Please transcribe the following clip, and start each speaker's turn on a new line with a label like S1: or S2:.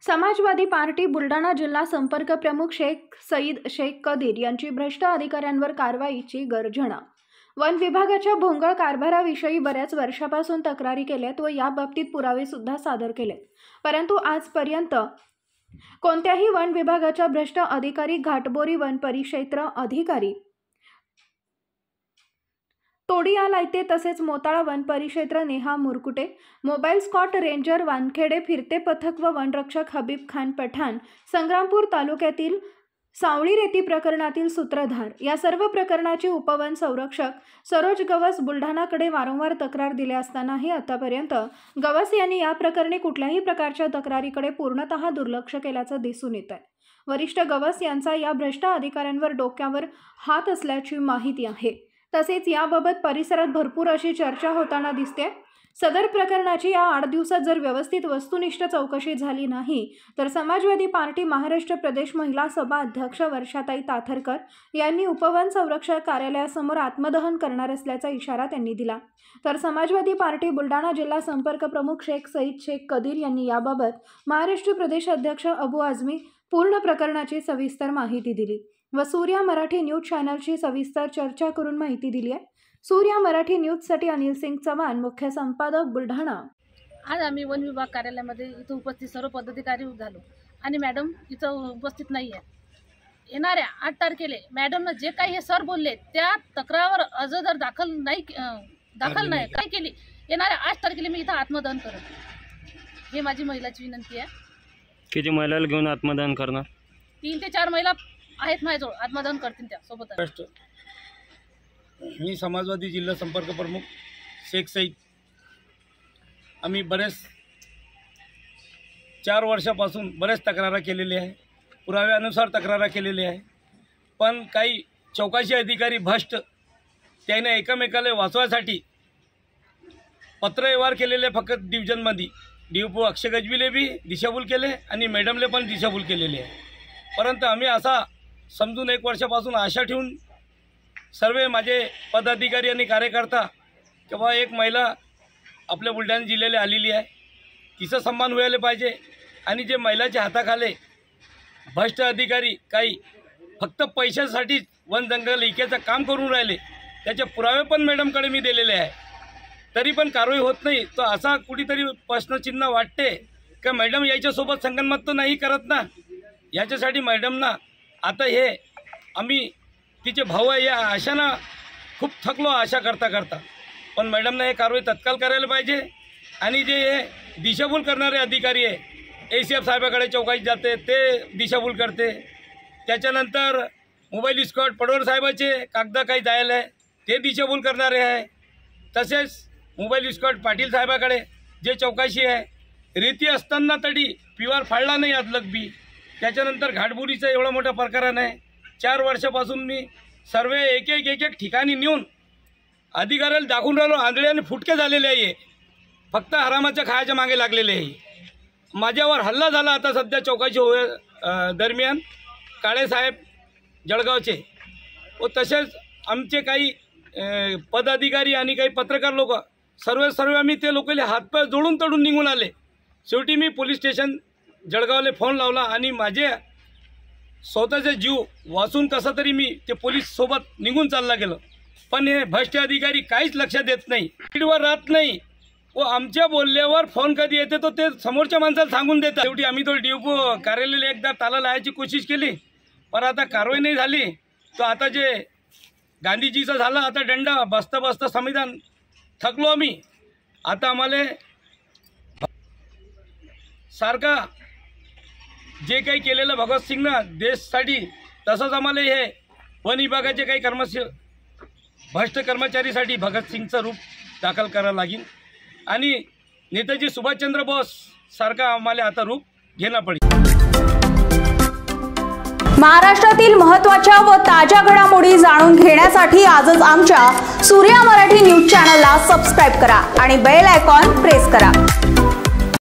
S1: समाजवादी party Buldhana जिल्हा संपर्क प्रमुख शेख सईद शेख कदीर यांची भ्रष्ट अधिकाऱ्यांवर कारवाईची गर्जना। वन विभागाच्या भोंगळ कारभाराविषयी बऱ्याच वर्षापासून तक्रारी केल्यात व याबाबतीत पुरावे सुद्धा सादर केलेत, परंतु आजपर्यंत कोणत्याही वन विभागाच्या भ्रष्ट अधिकारी, घाटबोरी वन परिक्षेत्र अधिकारी, तोडिया लायते तसेच मोताळा वन परिक्षेत्र Neha Murkute, mobile squad ranger Wankhede फिरते पथक व वनरक्षक हबीब खान पठाण, संग्रामपूर तालुक्यातील सावळी रेती प्रकरणातील सूत्रधार या सर्व प्रकरणाचे उपवन संरक्षक सरोज गवस बुलढाणाकडे वारंवार तक्रार दिली असतानाही आतापर्यंत गवस यांनी या प्रकरणी कुठल्याही प्रकारच्या तक्रारीकडे पूर्णतः दुर्लक्ष केल्याचं दिसून येत आहे। वरिष्ठ गवस यांचा या भ्रष्ट अधिकाऱ्यांवर डोक्यावर हात असल्याची माहिती आहे। तसेच याबाबत परिसरात भरपूर अशी चर्चा होताना दिसते। सदर प्रकरणाची या 8 दिवसात जर व्यवस्थित वस्तुनिष्ठ चौकशी झाली नाही तर समाजवादी पार्टी महाराष्ट्र प्रदेश महिला सभा अध्यक्ष वर्षाताई ताथरकर यांनी उपवन संरक्षक कार्यालयासमोर आत्मदहन करणार असल्याचा इशारा त्यांनी दिला। तर समाजवादी पार्टी बुलढाणा जिल्हा संपर्क प्रमुख शेख सईद शेख कदीर यांनी याबाबत महाराष्ट्र प्रदेश अध्यक्ष अबू आझमी पूर्ण प्रकरणाची सविस्तर माहिती दिली व सूर्या मराठी न्यूज चॅनलशी सविस्तर चर्चा करून माहिती दिली आहे। सूर्या मराठी न्यूजसाठी अनिल सिंग चव्हाण, मुख्य संपादक बुलढाणा।
S2: आज आम्ही वन विभाग कार्यालयामध्ये इथं उपस्थित सर्व पदाधिकारी झालो आणि मॅडम इथं उपस्थित नाही आहे। येणाऱ्या 8 तारखेला मॅडमनं जे काही हे सर बोलले त्या तक्रारावर अर्ज जर दाखल नाही काय केली, येणाऱ्या 8 तारखेला मी इथं आत्मदहन करेन, हे माझी महिलाची विनंती आहे।
S3: किती महिलाला घेऊन आत्मदहन करणार?
S2: 3 ते 4 महिला आहेत माझ्याजवळ, आत्मदहन करतील त्या सोबत।
S4: मी समाजवादी जिल्हा संपर्क प्रमुख शेख सईद, आम्ही बरेच 4 वर्षापासून बरेच तक्रारा केलेली आहे, पुराव्यानुसार तक्रारा केलेली आहे, पण काही चौकशी अधिकारी भ्रष्ट त्याने एकमेकाला वाचवायसाठी पत्रव्यवहार केलेले फक्त डिव्हिजनमध्ये DPO अक्षय गजबीले बी दिशाभूल केले आणि मॅडमले पण दिशाभूल केलेली आहे। परंतु आम्ही असा समजून 1 वर्षापासून आशा ठेवून सर्व माझे पदाधिकारी आणि कार्यकर्ता किंवा एक महिला आपल्या बुलढाणा जिल्ह्याला आलेली आहे, तिचा सन्मान व्हायला पाहिजे आणि जे महिलाच्या हाताखाले भ्रष्ट अधिकारी काही फक्त पैशासाठी वन जंगल इक्याचं काम करून राहिले त्याचे पुरावे पण मॅडमकडे मी दिलेले आहे, तरी पण कारवाई होत नाही। तो असा कुठेतरी प्रश्नचिन्ह वाटते की मॅडम याच्यासोबत संगनमत तर नाही करत ना। याच्यासाठी मॅडमना आता हे आम्ही तिचे भाऊ आहे या आशानं खूप थकलो आशा करता, पण मॅडमने हे कारवाई तत्काळ करायला पाहिजे आणि जे हे दिशाभूल करणारे अधिकारी आहे ACF साहेबाकडे चौकशी जाते, ते दिशाभूल करते। त्याच्यानंतर मोबाईल स्कॉट पडवळ साहेबाचे कागद काही जायला आहे ते दिशाभूल करणारे आहे। तसेच मोबाईल स्कॉट पाटील साहेबाकडे जे चौकशी आहे, रीती असताना तरी पिवार फाळला नाही अदलक बी। त्याच्यानंतर घाटबोरीचं एवढा मोठा प्रकरण आहे, 4 वर्षापासून मी सर्व एक ठिकाणी नेऊन अधिकाऱ्याला दाखवून राहिलो, आंधळे आणि फुटके झालेले आहे, फक्त आरामाच्या खायच्या मागे लागलेले आहे। माझ्यावर हल्ला झाला आता सध्या चौकशी दरम्यान काळेसाहेब जळगावचे व तसेच आमचे काही पदाधिकारी आणि काही पत्रकार लोक सर्व आम्ही ते लोकांना हातपाय जोडून तडून निघून आले। शेवटी मी पोलीस स्टेशन जळगावला फोन लावला आणि माझे स्वतःचा जीव वाचून कसा तरी मी ते पोलीस सोबत निघून चालला गेलो, पण हे भ्रष्ट अधिकारी काहीच लक्ष देत नाही, वर राहत नाही व आमच्या बोलल्यावर फोन कधी येते तो ते समोरच्या माणसाला सांगून देतात। शेवटी आम्ही तो DPO कार्यालयाला एकदा ताला लावायची कोशिश केली, पण आता कारवाई नाही झाली। तो आता जे गांधीजीचा झाला आता दंडा बसता संविधान थकलो आम्ही। आता आम्हाला सारखा जे काही केलेलं भगतसिंगनं देशासाठी तसंच आम्हाला हे वन विभागाचे काही भ्रष्ट कर्मचारीसाठी भगतसिंगचं रूप दाखल करावं लागेल आणि नेताजी सुभाषचंद्र बोस सारखा आम्हाला आता रूप घेणं पडेल।
S1: महाराष्ट्रातील महत्त्वाच्या व ताज्या घडामोडी जाणून घेण्यासाठी आजच आमच्या सूर्या मराठी न्यूज चॅनलला सबस्क्राईब करा आणि बेल आयकॉन प्रेस करा।